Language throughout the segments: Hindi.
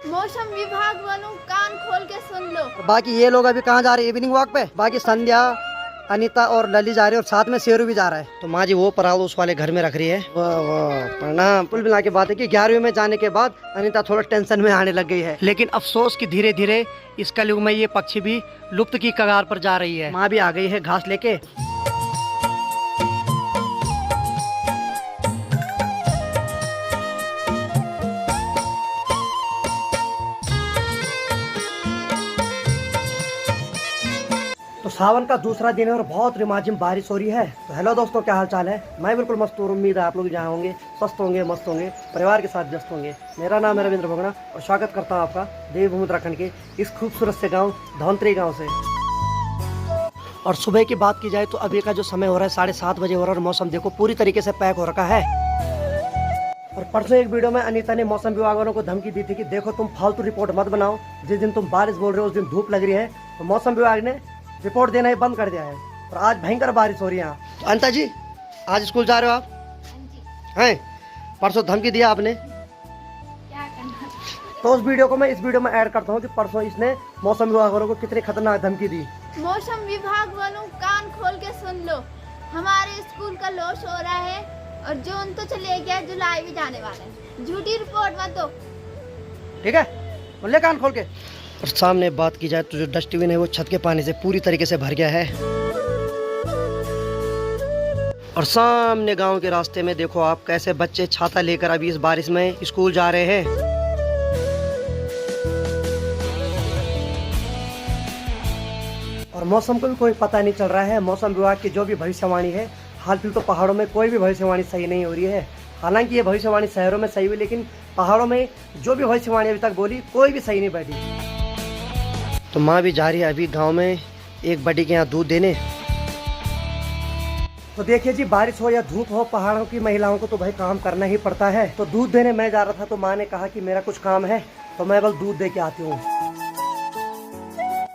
मौसम विभाग वालों कान खोल के सुन लो। बाकी ये लोग अभी कहाँ जा रहे हैं? इवनिंग वॉक पे। बाकी संध्या, अनीता और लली जा रही है और साथ में शेरू भी जा रहा है। तो माँ जी वो पराल उस वाले घर में रख रही है। वाह वाह, प्रणाम। कुल मिला के बात है कि 11वीं में जाने के बाद अनीता थोड़ा टेंशन में आने लग गई है, लेकिन अफसोस कि धीरे धीरे इस कलयुग में ये पक्षी भी लुप्त की कगार पर जा रही है। माँ भी आ गई है घास लेके। तो सावन का दूसरा दिन है और बहुत रिमाझिम बारिश हो रही है। तो हेलो दोस्तों, क्या हाल चाल है? मैं बिल्कुल मस्त हूँ। उम्मीद है आप लोग जहाँ होंगे स्वस्थ होंगे, मस्त होंगे, परिवार के साथ व्यस्त होंगे। मेरा नाम है रविंद्र भगना और स्वागत करता हूँ आपका देवभूमि उत्तराखंड के इस खूबसूरत से गाँव धौंतरी गाँव से। और सुबह की बात की जाए तो अभी का जो समय हो रहा है 7:30 बजे हो रहा है और मौसम देखो पूरी तरीके से पैक हो रखा है। और परसों एक वीडियो में अनीता ने मौसम विभाग वालों को धमकी दी थी कि देखो तुम फालतू रिपोर्ट मत बनाओ, जिस दिन तुम बारिश बोल रहे हो उस दिन धूप लग रही है। तो मौसम विभाग ने रिपोर्ट देना ही बंद कर दिया है और आज भयंकर बारिश हो रही है यहाँ। तो अनिता जी, आज स्कूल जा रहे हो आप? हैं? परसों धमकी दिया आपने, क्या करना? तो उस वीडियो को मैं इस वीडियो में ऐड करता हूँ कि परसों इसने मौसम विभाग वालों को कितनी खतरनाक धमकी दी। मौसम विभाग वालों कान खोल के सुन लो। हमारे स्कूल का लॉस हो रहा है और जून तो चले गया, जुलाई भी जाने वाला है। झूठी रिपोर्ट मत दो, ठीक है? बोले कान खोल के। और सामने बात की जाए तो जो डस्टबिन है वो छत के पानी से पूरी तरीके से भर गया है। और सामने गांव के रास्ते में देखो आप कैसे बच्चे छाता लेकर अभी इस बारिश में स्कूल जा रहे हैं। और मौसम को भी कोई पता नहीं चल रहा है। मौसम विभाग की जो भी भविष्यवाणी है, हाल फिलहाल तो पहाड़ों में कोई भी भविष्यवाणी सही नहीं हो रही है। हालांकि ये भविष्यवाणी शहरों में सही हुई, लेकिन पहाड़ों में जो भी भविष्यवाणी अभी तक बोली कोई भी सही नहीं बैठी। तो माँ भी जा रही है अभी गांव में एक बड़ी के यहाँ दूध देने। तो देखिए जी, बारिश हो या धूप हो, पहाड़ों की महिलाओं को तो भाई काम करना ही पड़ता है। तो दूध देने मैं जा रहा था तो माँ ने कहा कि मेरा कुछ काम है तो मैं बस दूध दे के आती हूँ।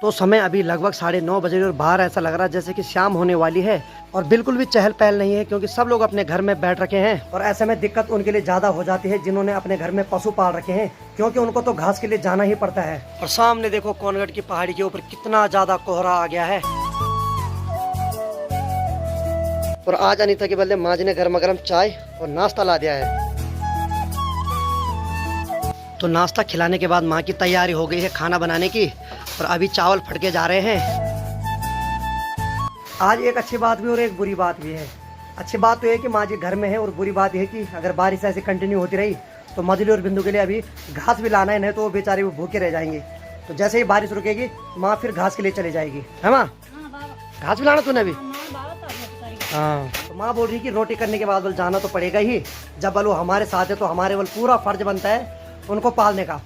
तो समय अभी लगभग 9:30 बजे और बाहर ऐसा लग रहा है जैसे कि शाम होने वाली है और बिल्कुल भी चहल पहल नहीं है, क्योंकि सब लोग अपने घर में बैठ रखे हैं। और ऐसे में दिक्कत उनके लिए ज्यादा हो जाती है जिन्होंने अपने घर में पशु पाल रखे हैं, क्योंकि उनको तो घास के लिए जाना ही पड़ता है। और सामने देखो कोनगढ़ की पहाड़ी के ऊपर कितना ज्यादा कोहरा आ गया है। और आज अनीता के बदले माँ जी ने गर्मा गर्म चाय और नाश्ता ला दिया है। तो नाश्ता खिलाने के बाद माँ की तैयारी हो गई है खाना बनाने की और अभी चावल फटके जा रहे हैं। आज एक अच्छी बात भी और एक बुरी बात भी है। अच्छी बात तो ये कि माँ जी घर में है और बुरी बात यह है कि अगर बारिश ऐसे कंटिन्यू होती रही तो मजली और बिंदु के लिए अभी घास भी लाना है, नहीं तो वो बेचारे वो भूखे रह जाएंगे। तो जैसे ही बारिश रुकेगी माँ फिर घास के लिए चली जाएगी, है माँ? घास भी लाना तूने अभी? हाँ। तो माँ बोल रही कि रोटी करने के बाद बल जाना तो पड़ेगा ही। जब बल वो हमारे साथ है तो हमारे बल पूरा फर्ज बनता है उनको पालने का।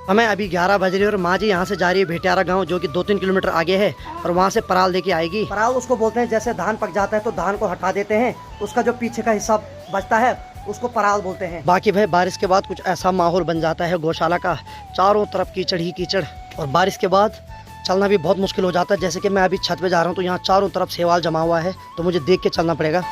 हमें अभी 11 बज रही है और माँ जी यहाँ से जा रही है भेटियारा गांव, जो कि 2-3 किलोमीटर आगे है, और वहाँ से पराल लेके आएगी। पराल उसको बोलते हैं, जैसे धान पक जाता है तो धान को हटा देते हैं, उसका जो पीछे का हिस्सा बचता है उसको पराल बोलते हैं। बाकी भाई बारिश के बाद कुछ ऐसा माहौल बन जाता है गौशाला का, चारों तरफ कीचड़ ही कीचड़। और बारिश के बाद चलना भी बहुत मुश्किल हो जाता है। जैसे कि मैं अभी छत पे जा रहा हूँ तो यहाँ चारों तरफ शैवाल जमा हुआ है, तो मुझे देख के चलना पड़ेगा।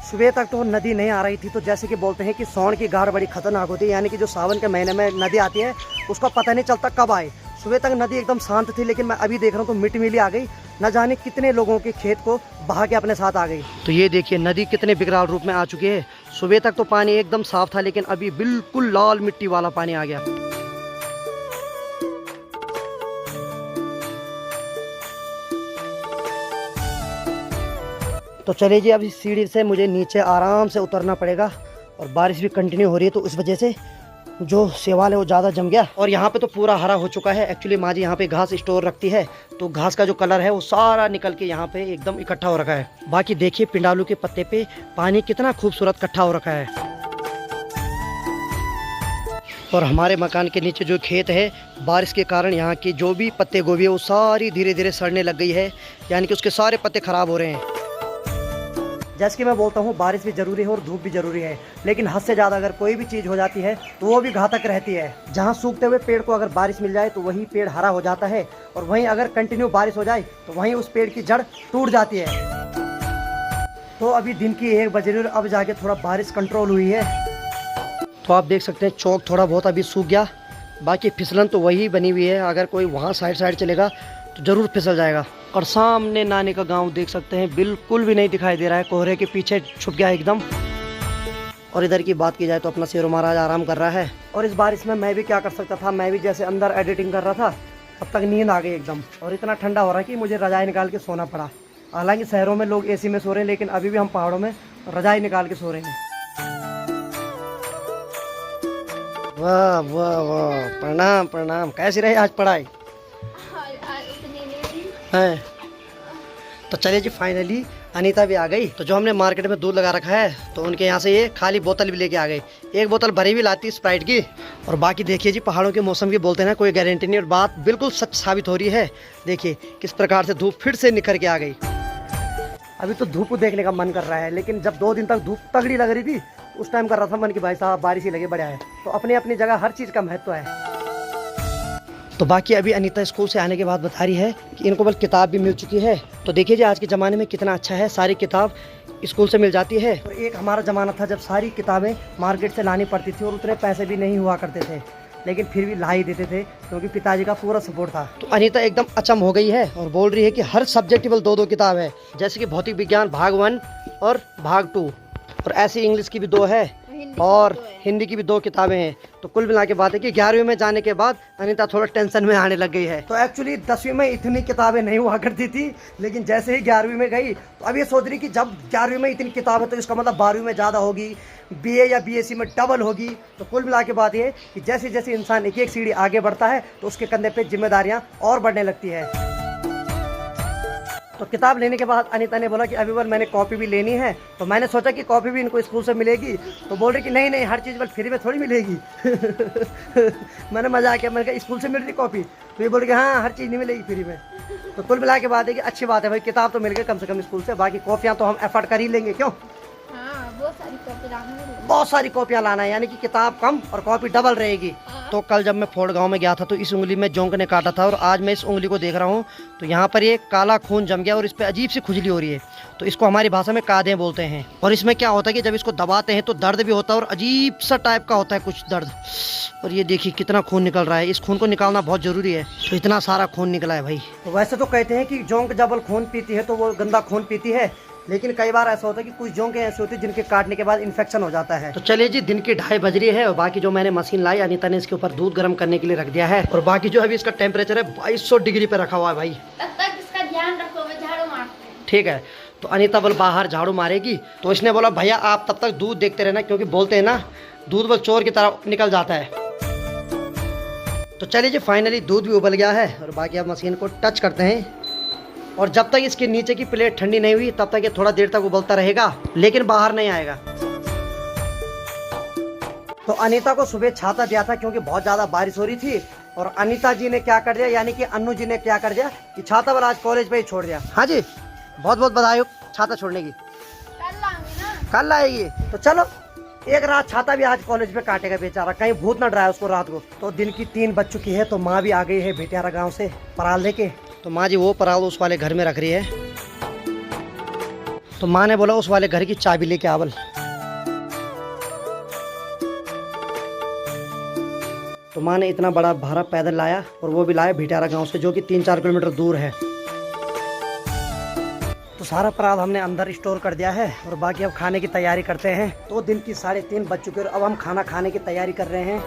सुबह तक तो नदी नहीं आ रही थी, तो जैसे कि बोलते हैं कि सावन की गाढ़ बड़ी खतरनाक होती है, यानी कि जो सावन के महीने में नदी आती है उसका पता नहीं चलता कब आए। सुबह तक नदी एकदम शांत थी, लेकिन मैं अभी देख रहा हूँ तो मिट्टी मिली आ गई, न जाने कितने लोगों के खेत को बहा के अपने साथ आ गई। तो ये देखिए नदी कितने विकराल रूप में आ चुकी है। सुबह तक तो पानी एकदम साफ था, लेकिन अभी बिल्कुल लाल मिट्टी वाला पानी आ गया। तो चलिए जी, अभी सीढ़ी से मुझे नीचे आराम से उतरना पड़ेगा और बारिश भी कंटिन्यू हो रही है, तो इस वजह से जो शैवाल है वो ज़्यादा जम गया। और यहाँ पे तो पूरा हरा हो चुका है। एक्चुअली माँ जी यहाँ पे घास स्टोर रखती है, तो घास का जो कलर है वो सारा निकल के यहाँ पे एकदम इकट्ठा हो रखा है। बाकी देखिए पिंडालू के पत्ते पे पानी कितना खूबसूरत इकट्ठा हो रखा है। और हमारे मकान के नीचे जो खेत है, बारिश के कारण यहाँ की जो भी पत्ते गोभी है वो सारी धीरे धीरे सड़ने लग गई है, यानी कि उसके सारे पत्ते खराब हो रहे हैं। जैसे कि मैं बोलता हूँ बारिश भी जरूरी है और धूप भी जरूरी है, लेकिन हद से ज़्यादा अगर कोई भी चीज़ हो जाती है तो वो भी घातक रहती है। जहाँ सूखते हुए पेड़ को अगर बारिश मिल जाए तो वही पेड़ हरा हो जाता है, और वहीं अगर कंटिन्यू बारिश हो जाए तो वहीं उस पेड़ की जड़ टूट जाती है। तो अभी दिन की 1 बज रही है और अब जाके थोड़ा बारिश कंट्रोल हुई है। तो आप देख सकते हैं चौक थोड़ा बहुत अभी सूख गया, बाकी फिसलन तो वही बनी हुई है। अगर कोई वहाँ साइड चलेगा तो ज़रूर फिसल जाएगा। और सामने नानी का गांव देख सकते हैं, बिल्कुल भी नहीं दिखाई दे रहा है, कोहरे के पीछे छुप गया एकदम। और इधर की बात की जाए तो अपना शेरों महाराज आराम कर रहा है। और इस बारिश में मैं भी क्या कर सकता था, मैं भी जैसे अंदर एडिटिंग कर रहा था तब तक नींद आ गई एकदम। और इतना ठंडा हो रहा है कि मुझे रजाई निकाल के सोना पड़ा। हालांकि शहरों में लोग एसी में सो रहे हैं, लेकिन अभी भी हम पहाड़ों में रजाई निकाल के सो रहे हैं। वाह वाह वाह, प्रणाम प्रणाम। कैसी रही आज पढ़ाई? है तो चलिए जी, फाइनली अनीता भी आ गई। तो जो हमने मार्केट में दूध लगा रखा है तो उनके यहाँ से ये खाली बोतल भी लेके आ गई। एक बोतल भरी भी लाती स्प्राइट की। और बाकी देखिए जी, पहाड़ों के मौसम की बोलते हैं ना, कोई गारंटी नहीं, और बात बिल्कुल सच साबित हो रही है। देखिए किस प्रकार से धूप फिर से निखर के आ गई। अभी तो धूप को देखने का मन कर रहा है, लेकिन जब 2 दिन तक धूप तगड़ी लग रही थी उस टाइम कर रहा था मन की भाई साहब बारिश ही लगे, बढ़िया है। तो अपनी अपनी जगह हर चीज़ का महत्व है। तो बाकी अभी अनीता स्कूल से आने के बाद बता रही है कि इनको बल किताब भी मिल चुकी है। तो देखिए जी, आज के ज़माने में कितना अच्छा है, सारी किताब स्कूल से मिल जाती है। और एक हमारा ज़माना था जब सारी किताबें मार्केट से लानी पड़ती थी और उतने पैसे भी नहीं हुआ करते थे, लेकिन फिर भी ला ही देते थे क्योंकि पिताजी का पूरा सपोर्ट था। तो अनीता एकदम अचंभ हो गई है और बोल रही है कि हर सब्जेक्ट केवल 2-2 किताब है, जैसे कि भौतिक विज्ञान भाग 1 और भाग 2, और ऐसी इंग्लिश की भी 2 है और हिंदी की भी 2 किताबें हैं। तो कुल मिला के बात है कि 11वीं में जाने के बाद अनीता थोड़ा टेंशन में आने लग गई है। तो एक्चुअली 10वीं में इतनी किताबें नहीं हुआ करती थी, लेकिन जैसे ही 11वीं में गई तो अब ये सोच रही कि जब 11वीं में इतनी किताबें तो इसका मतलब 12वीं में ज़्यादा होगी, बीए या बीएससी में डबल होगी। तो कुल मिला के बात ये कि जैसे जैसे इंसान एक एक सीढ़ी आगे बढ़ता है तो उसके कंधे पे जिम्मेदारियाँ और बढ़ने लगती है। तो किताब लेने के बाद अनीता ने बोला कि अभी बल मैंने कॉपी भी लेनी है। तो मैंने सोचा कि कॉपी भी इनको स्कूल से मिलेगी। तो बोल रही कि नहीं नहीं, हर चीज़ बल फ्री में थोड़ी मिलेगी। मैंने मजा आ गया, मैंने कहा स्कूल से मिल रही कॉपी? तो ये बोल रही हाँ, हर चीज़ नहीं मिलेगी फ्री में। तो कुल मिला के बात है कि अच्छी बात है भाई, किताब तो मिल गई कम से कम स्कूल से, बाकी कॉपियाँ तो हम एफर्ट कर ही लेंगे। क्यों? बहुत सारी कॉपियाँ लाना है, यानी कि किताब कम और कॉपी डबल रहेगी। तो कल जब मैं फोड़ गांव में गया था तो इस उंगली में जोंक ने काटा था, और आज मैं इस उंगली को देख रहा हूँ तो यहाँ पर ये काला खून जम गया और इस पे अजीब सी खुजली हो रही है। तो इसको हमारी भाषा में कादे बोलते हैं। और इसमें क्या होता है कि जब इसको दबाते हैं तो दर्द भी होता है और अजीब सा टाइप का होता है कुछ दर्द। और ये देखिए कितना खून निकल रहा है, इस खून को निकालना बहुत जरूरी है। तो इतना सारा खून निकला है भाई। तो वैसे तो कहते हैं कि जोंक जब खून पीती है तो वो गंदा खून पीती है, लेकिन कई बार ऐसा होता है कि कुछ जोंकें ऐसे होती है जिनके काटने के बाद इन्फेक्शन हो जाता है। तो चलिए जी, दिन की 2:30 बज रही है और बाकी जो मैंने मशीन लाई अनीता ने इसके ऊपर दूध गर्म करने के लिए रख दिया है। और बाकी जो अभी इसका टेम्परेचर है 2200 डिग्री पे रखा हुआ है भाई। तब तक इसका ध्यान रखो, मैं झाड़ू मारती हूं। ठीक है। तो अनीता बोल बाहर झाड़ू मारेगी, तो इसने बोला भैया आप तब तक दूध देखते रहना, क्योंकि बोलते हैं ना दूध बल चोर की तरह निकल जाता है। तो चलिए जी, फाइनली दूध भी उबल गया है और बाकी अब मशीन को टच करते हैं। और जब तक इसके नीचे की प्लेट ठंडी नहीं हुई तब तक ये थोड़ा देर तक उबलता रहेगा, लेकिन बाहर नहीं आएगा। तो अनीता को सुबह छाता दिया था क्योंकि बहुत ज़्यादा बारिश हो रही थी, और अनीता जी ने क्या कर दिया, यानी कि अन्नू जी ने क्या कर दिया कि छाता वाला आज कॉलेज पे ही छोड़ दिया। हाँ जी, बहुत बहुत बधाई हो छाता छोड़ने की। कल लाऊंगी ना। कल आएगी तो चलो, एक रात छाता भी आज कॉलेज में काटेगा बेचारा, कहीं भूत ना डराए उसको रात को। तो दिन की 3 बज चुकी है, तो माँ भी आ गई है भेटियारा गाँव से पराल लेके। तो माँ जी वो पराल उस वाले घर में रख रही है। तो माँ ने बोला उस वाले घर की चाबी लेके आवल। तो माँ ने इतना बड़ा भारा पैदल लाया, और वो भी लाया भेटियारा गांव से, जो कि 3-4 किलोमीटर दूर है। तो सारा पराल हमने अंदर स्टोर कर दिया है और बाकी अब खाने की तैयारी करते हैं। तो दिन की 3:30 बज चुके और अब हम खाना खाने की तैयारी कर रहे हैं।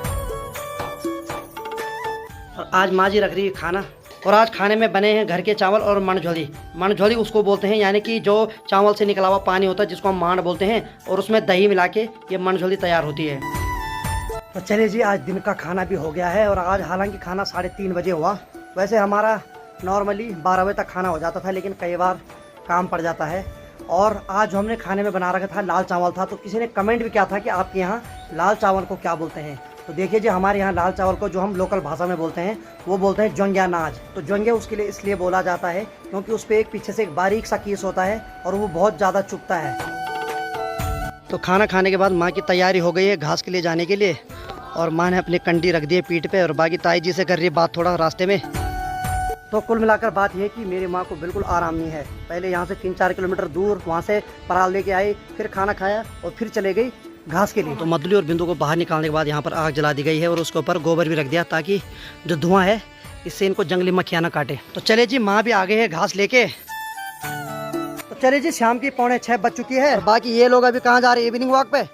और आज माँ जी रख रही है खाना, और आज खाने में बने हैं घर के चावल और मणझोली। मणझोली उसको बोलते हैं, यानी कि जो चावल से निकला हुआ पानी होता है जिसको हम मांड बोलते हैं, और उसमें दही मिला के ये मणझोली तैयार होती है। तो चलिए जी, आज दिन का खाना भी हो गया है, और आज हालांकि खाना 3:30 बजे हुआ। वैसे हमारा नॉर्मली 12 बजे तक खाना हो जाता था, लेकिन कई बार काम पड़ जाता है। और आज जो हमने खाने में बना रखा था लाल चावल था। तो किसी ने कमेंट भी किया था कि आपके यहाँ लाल चावल को क्या बोलते हैं। तो देखिए जी, हमारे यहाँ लाल चावल को जो हम लोकल भाषा में बोलते हैं वो बोलते हैं जोंगिया नाज। तो जोंगिया उसके लिए इसलिए बोला जाता है क्योंकि उस पर एक पीछे से एक बारीक सा कीस होता है और वो बहुत ज़्यादा चुभता है। तो खाना खाने के बाद माँ की तैयारी हो गई है घास के लिए जाने के लिए, और माँ ने अपनी कंडी रख दी है पीठ पे, और बाकी ताई जी से कर रही है बात थोड़ा रास्ते में। तो कुल मिलाकर बात यह है कि मेरी माँ को बिल्कुल आराम नहीं है। पहले यहाँ से 3-4 किलोमीटर दूर वहाँ से पराल लेके आई, फिर खाना खाया और फिर चले गई घास के लिए। तो मधुली और बिंदु को बाहर निकालने के बाद यहाँ पर आग जला दी गई है और उसके ऊपर गोबर भी रख दिया ताकि जो धुआं है इससे इनको जंगली मक्खियाँ ना काटे। तो चले जी, माँ भी आ गए हैं घास लेके। तो चले जी, शाम की 5:45 बज चुकी है और बाकी ये लोग अभी कहाँ जा रहे हैं इवनिंग वॉक पे?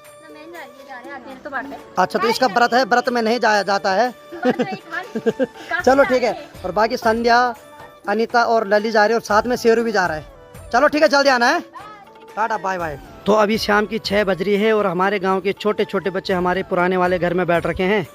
अच्छा, तो इसका व्रत है, व्रत में नहीं जाया जाता है। चलो ठीक है। और बाकी संध्या, अनीता और लली जा रही है और साथ में शेरू भी जा रहा है। चलो ठीक है, जल्दी आना है। Tata, bye bye. तो अभी शाम की 6 बज रही है और हमारे गांव के छोटे छोटे बच्चे हमारे पुराने वाले घर में बैठ रखे हैं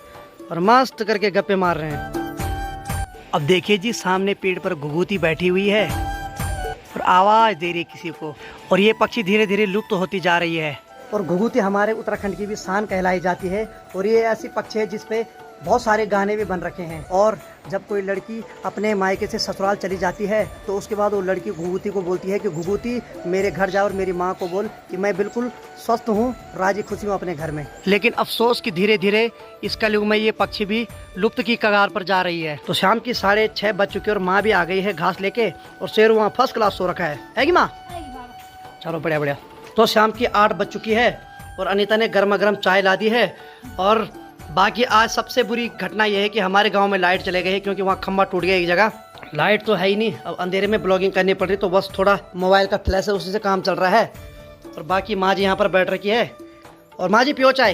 और मस्त करके गप्पे मार रहे हैं। अब देखिए जी, सामने पेड़ पर घुघुती बैठी हुई है और आवाज़ दे रही है किसी को, और ये पक्षी धीरे धीरे लुप्त होती जा रही है। और घुघुती हमारे उत्तराखंड की भी शान कहलाई जाती है और ये ऐसी पक्षी है जिसपे बहुत सारे गाने भी बन रखे हैं। और जब कोई लड़की अपने मायके से ससुराल चली जाती है तो उसके बाद वो लड़की घुघुती को बोलती है कि घुघुती मेरे घर जा और मेरी माँ को बोल कि मैं बिल्कुल स्वस्थ हूँ, राजी खुशी हूँ अपने घर में। लेकिन अफसोस कि धीरे धीरे इस कलयुग में ये पक्षी भी लुप्त की कगार पर जा रही है। तो शाम की 6:30 बज चुकी है और माँ भी आ गई है घास लेके और शेर वहाँ फर्स्ट क्लास सो रखा है कि माँ? चलो बढ़िया बढ़िया। तो शाम की 8 बज चुकी है और अनीता ने गर्मा गर्म चाय ला दी है। और बाकी आज सबसे बुरी घटना यह है कि हमारे गांव में लाइट चले गई है क्योंकि वहाँ खंबा टूट गया एक जगह। लाइट तो है ही नहीं, अब अंधेरे में ब्लॉगिंग करनी पड़ रही, तो बस थोड़ा मोबाइल का फ्लैश है उसी से काम चल रहा है। और बाकी माँ जी यहाँ पर बैठ रखी है और माँ जी पियो चाय।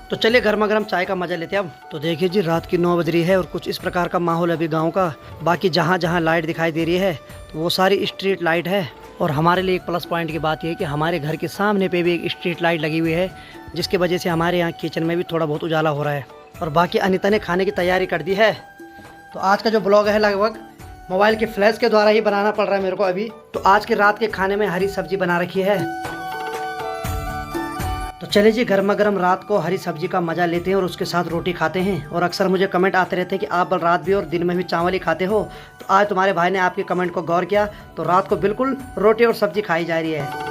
तो चलिए गर्मा गर्म चाय का मजा लेते हैं अब। तो देखिए जी, रात की 9 बज रही है और कुछ इस प्रकार का माहौल अभी गाँव का। बाकी जहाँ जहाँ लाइट दिखाई दे रही है तो वो सारी स्ट्रीट लाइट है। और हमारे लिए एक प्लस पॉइंट की बात यह है कि हमारे घर के सामने पे भी एक स्ट्रीट लाइट लगी हुई है, जिसकी वजह से हमारे यहाँ किचन में भी थोड़ा बहुत उजाला हो रहा है। और बाकी अनीता ने खाने की तैयारी कर दी है। तो आज का जो ब्लॉग है लगभग मोबाइल के फ्लैश के द्वारा ही बनाना पड़ रहा है मेरे को अभी। तो आज के रात के खाने में हरी सब्जी बना रखी है। तो चले जी, गर्मा गर्म रात को हरी सब्जी का मजा लेते हैं और उसके साथ रोटी खाते हैं। और अक्सर मुझे कमेंट आते रहते हैं कि आप रात भी और दिन में भी चावल ही खाते हो। तो आज तुम्हारे भाई ने आपके कमेंट को गौर किया तो रात को बिल्कुल रोटी और सब्जी खाई जा रही है।